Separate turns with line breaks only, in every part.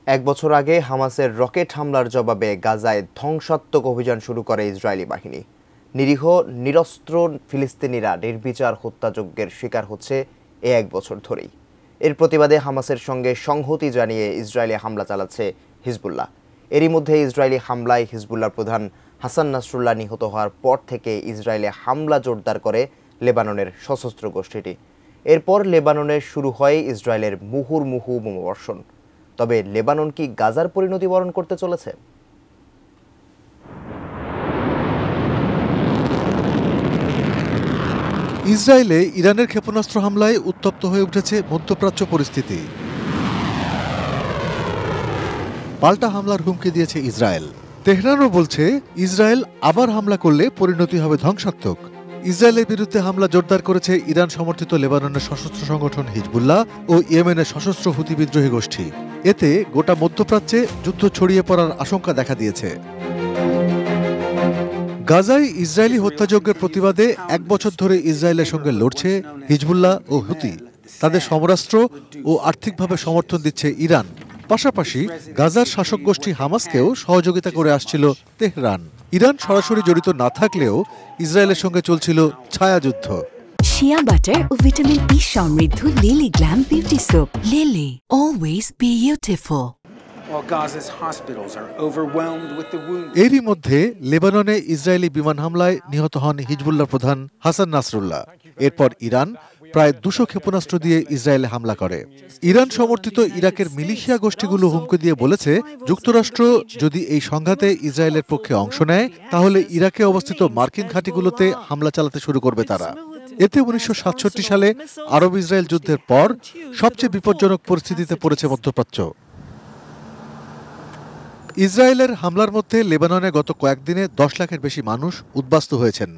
এক বছর আগে হামাসের রকেট হামলার জবাবে গাজায় ধ্বংসাত্মক অভিযান শুরু করে ইসরায়েলি বাহিনী। নিরীহ নিরস্ত্র ফিলিস্তিনিরা নির্বিচার হত্যাযজ্ঞের শিকার হচ্ছে এক বছর ধরেই। এর প্রতিবাদে হামাসের সঙ্গে সংহতি জানিয়ে ইসরায়েলি হামলা চালাচ্ছে হিজবুল্লাহ। এরই মধ্যে ইসরায়েলি হামলায় হিজবুল্লাহর প্রধান হাসান নাসরুল্লাহ নিহত হওয়ার পর থেকে ইসরায়েলে হামলা জোরদার করে লেবাননের সশস্ত্র গোষ্ঠীটি। এরপর লেবাননে শুরু হয় ইসরায়েলের মুহুর্মুহু বোমাবর্ষণ। তবে লেবানন কি গাজার পরিণতি বরণ করতে চলেছে?
ইসরায়েলে ইরানের ক্ষেপণাস্ত্র হামলায় উত্তপ্ত হয়ে উঠেছে মধ্যপ্রাচ্য পরিস্থিতি। পাল্টা হামলার হুমকি দিয়েছে ইসরায়েল। তেহরানও বলছে ইসরায়েল আবার হামলা করলে পরিণতি হবে ধ্বংসাত্মক। ইসরায়েলের বিরুদ্ধে হামলা জোরদার করেছে ইরান সমর্থিত লেবাননের সশস্ত্র সংগঠন হিজবুল্লাহ ও ইয়েমেনের সশস্ত্র হুতি বিদ্রোহী গোষ্ঠী। এতে গোটা মধ্যপ্রাচ্যে যুদ্ধ ছড়িয়ে পড়ার আশঙ্কা দেখা দিয়েছে। গাজায় ইসরায়েলি হত্যাযজ্ঞের প্রতিবাদে এক বছর ধরে ইসরায়েলের সঙ্গে লড়ছে হিজবুল্লাহ ও হুতি। তাদের সমরাস্ত্র ও আর্থিকভাবে সমর্থন দিচ্ছে ইরান। পাশাপাশি গাজার শাসক গোষ্ঠী হামাসকেও সহযোগিতা করে আসছিল তেহরান। ইরান সরাসরি জড়িত না থাকলেও ইসরায়েলের সঙ্গে চলছিল ছায়াযুদ্ধ।
শিয়া বাটার ও ভিটামিন ই সমৃদ্ধ lily glam beauty soap. Lily, always beautiful.
এরই মধ্যে লেবাননে ইসরায়েলি বিমান হামলায় নিহত হন হিজবুল্লাহ প্রধান হাসান নাসরুল্লাহ। এরপর ইরান প্রায় 200 ক্ষেপণাস্ত্র দিয়ে ইসরায়েলে হামলা করে। ইরান সমর্থিত ইরাকের মিলিশিয়া গোষ্ঠীগুলো হুমকি দিয়ে বলেছে, যুক্তরাষ্ট্র যদি এই সংঘাতে ইসরায়েলের পক্ষে অংশ নেয় তাহলে ইরাকে অবস্থিত মার্কিন ঘাঁটিগুলোতে হামলা চালাতে শুরু করবে তারা। এতে 1967 সালে আরব ইসরায়েল যুদ্ধের পর সবচেয়ে বিপজ্জনক পরিস্থিতিতে পড়েছে মধ্যপ্রাচ্য। ইসরায়েলের হামলার মধ্যে লেবাননে গত কয়েকদিনে 10 লাখের বেশি মানুষ উদ্বাস্তু হয়েছেন।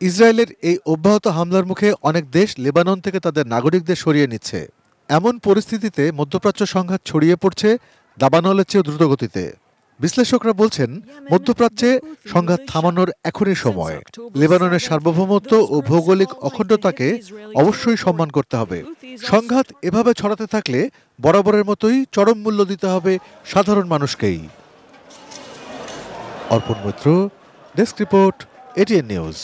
ইসরায়েলের এই অব্যাহত হামলার মুখে অনেক দেশ লেবানন থেকে তাদের নাগরিকদের সরিয়ে নিচ্ছে। এমন পরিস্থিতিতে মধ্যপ্রাচ্য সংঘাত ছড়িয়ে পড়ছে দাবানলের চেয়েও দ্রুতগতিতে। বিশ্লেষকরা বলছেন, মধ্যপ্রাচ্যে সংঘাত থামানোর এখনই সময়। লেবাননের সার্বভৌমত্ব ও ভৌগোলিক অখণ্ডতাকে অবশ্যই সম্মান করতে হবে। সংঘাত এভাবে ছড়াতে থাকলে বরাবরের মতোই চরম মূল্য দিতে হবে সাধারণ মানুষকেই। Arpan Maitra, desk report, ATN news.